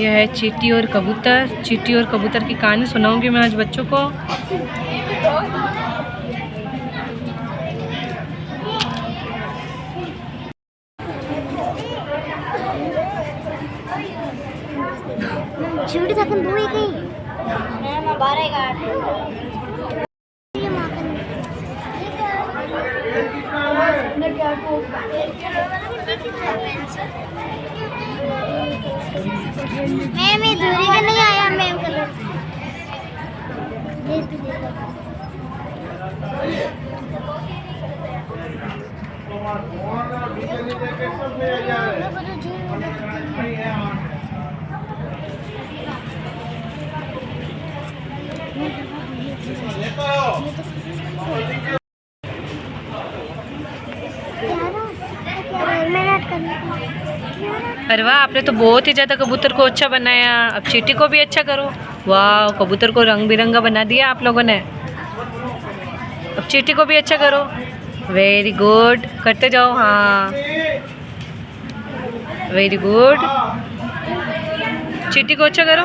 यह है चींटी और कबूतर। चींटी और कबूतर की कहानी सुनाऊंगी मैं आज बच्चों को। शिवटी सकन दूई गई मैं बारे गाट मैं दूरी का नहीं आया मैम कलर अरे वाह, आपने तो बहुत ही ज़्यादा कबूतर को अच्छा बनाया। अब चींटी को भी अच्छा करो। वाह, कबूतर को रंग बिरंगा बना दिया आप लोगों ने। अब चींटी को भी अच्छा करो। वेरी गुड, करते जाओ। हाँ, वेरी गुड। चींटी को अच्छा करो।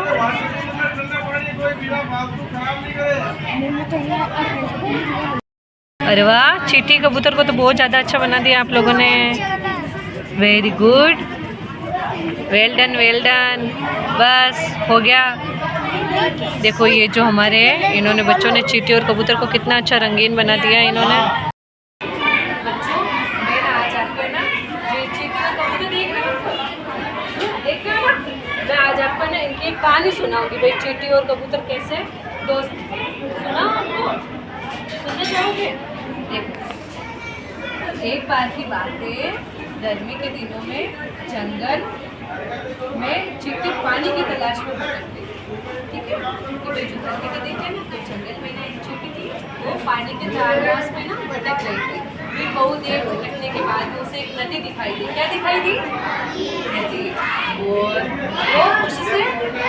अरे वाह, चींटी कबूतर को तो बहुत ज़्यादा अच्छा बना दिया आप लोगों ने। Very good, well done well done. बस हो गया। देखो ये जो हमारे इन्होंने बच्चों ने चींटी और कबूतर को कितना अच्छा रंगीन बना दिया इन्होंने। बच्चों मैं आज आपको ना ये चींटी और कबूतर देख रहे हो ना, मैं आज आपको ना इनकी एक कहानी सुनाऊंगी। भाई चींटी और कबूतर कैसे दोस्त। सुना आपको? सुनना चाहोगे? देखो, एक बार की बात है, गर्मी के दिनों में जंगल में चींटी पानी की तलाश में भटकती। ठीक है, तो भाई जो गर्मी के दिन है ना, तो जंगल में ना एक चींटी थी, वो पानी के तलाश में ना भटक रही थी। फिर बहुत देर भटकने के बाद उसे एक नदी दिखाई दी। क्या दिखाई दी? नदी। और वो खुशी से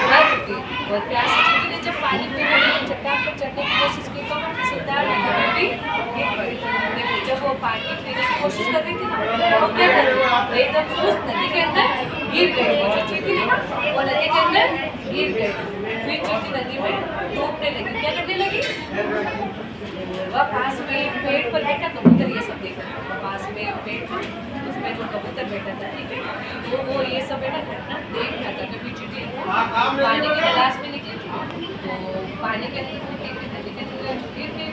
भर उठी और प्यासी चींटी ने जब पानी पीने के चट्टान पर चढ़ने की कोशिश की तो वो फिसलदार नदी में भी गिर पड़ी। देखो, जब वो पानी पीने की कोशिश कर रही थी ना, वो क्या कर रही थी? एकदम से उस नदी के अंदर गिर गई। वो जो चींटी थी ना, वो नदी के अंदर गिर गई। फिर चींटी नदी में डूबने लगी। क्या करने लगी? वह पास में पेड़ पर बैठा कबूतर ये सब देखा। पास में पेड़ पर उसमें जो कबूतर बैठा था, ठीक है, तो वो ये सब बेटा घटना देख रहा था। जब चींटी पानी की तलाश में निकली थी, तो पानी के अंदर नदी के अंदर गिर गई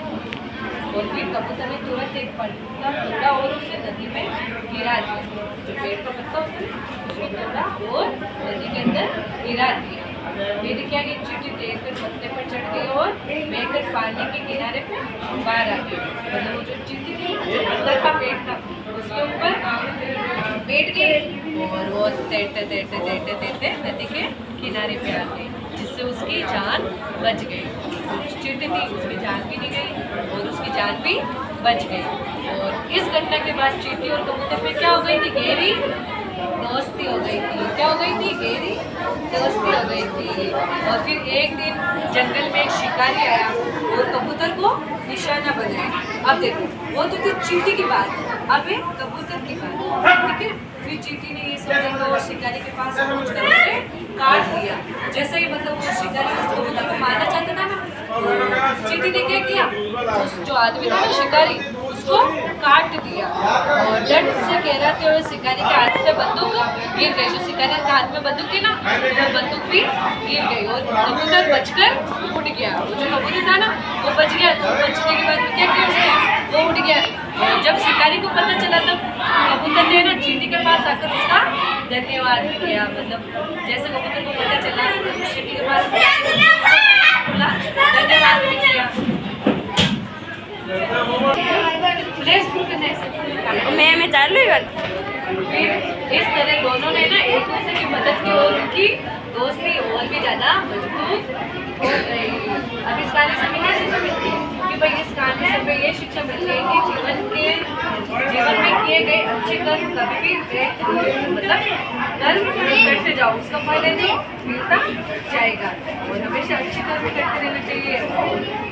और फिर कबूतर ने तुरंत एक पत्ता तोड़ा और उसे नदी में गिरा दिया। जो पेड़ का पत्ता होता है उसको तोड़ा और नदी के अंदर गिरा दिया। फिर क्या कि चींटी देखकर पत्ते पर चढ़ गई और बहकर पानी के किनारे पे बाहर आ गई। मतलब वो जो चींटी थी, जो पत्ता का पेड़ था, उसके ऊपर बैठ गई और वो तैरते तैरते तैरते तैरते नदी के किनारे पे आ गई, जिससे उसकी जान बच गई। चींटी थी, उसकी जान भी नहीं गई और उसकी जान भी बच गई। और इस घटना के बाद चींटी और कबूतर में क्या हो गई थी? गहरी दोस्ती हो गई थी। क्या हो गई थी? गहरी दोस्ती हो गई थी। और फिर एक दिन जंगल में एक शिकारी आया और कबूतर को निशाना बनाया। अब देखो, वो तो थी चींटी की बात, अब है कबूतर की बात। ठीक है, फिर चींटी ने ये सब देखा और शिकारी के पास पहुंचकर उसे काट दिया। जैसे ही मतलब वो शिकारी उस कबूतर को मारना चाहता था ना, तो चींटी ने क्या किया? उस जो आदमी था ना शिकारी, उसको काट दिया और डर से कहराते हुए शिकारी के हाथ से बंदूक गिर गई। जो शिकारी के हाथ में बंदूक थी ना, वो बंदूक भी गिर गई और कबूतर बचकर उड़ गया। वो जो कबूतर था ना, वो बच गया। तो बचने के बाद में क्या किया उसने? वो उड़ गया। और जब शिकारी को पता चला तब कबूतर ने ना चींटी के पास आकर उसका धन्यवाद किया। मतलब जैसे कबूतर को पता चला, चींटी के पास धन्यवाद भी किया। मैं चालू ही इस तरह दोनों ने ना एक दूसरे की मदद की और उनकी दोस्ती और भी ज़्यादा मजबूत हो गई। अब इस कहानी से क्या शिक्षा मिलती है? कि भाई इस कहानी से हमें ये शिक्षा मिलती है कि जीवन में किए गए अच्छे कर्म कभी भी मतलब कर्म करते जाओ, उसका फल है जो मिलता जाएगा। और हमेशा अच्छे कर्म करते रहना चाहिए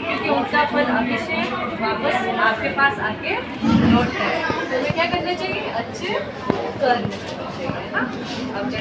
क्योंकि उनका फल हमेशा वापस आपके पास आके लौटता है। तो हमें क्या करना चाहिए? अच्छे कर्म करना चाहिए। अब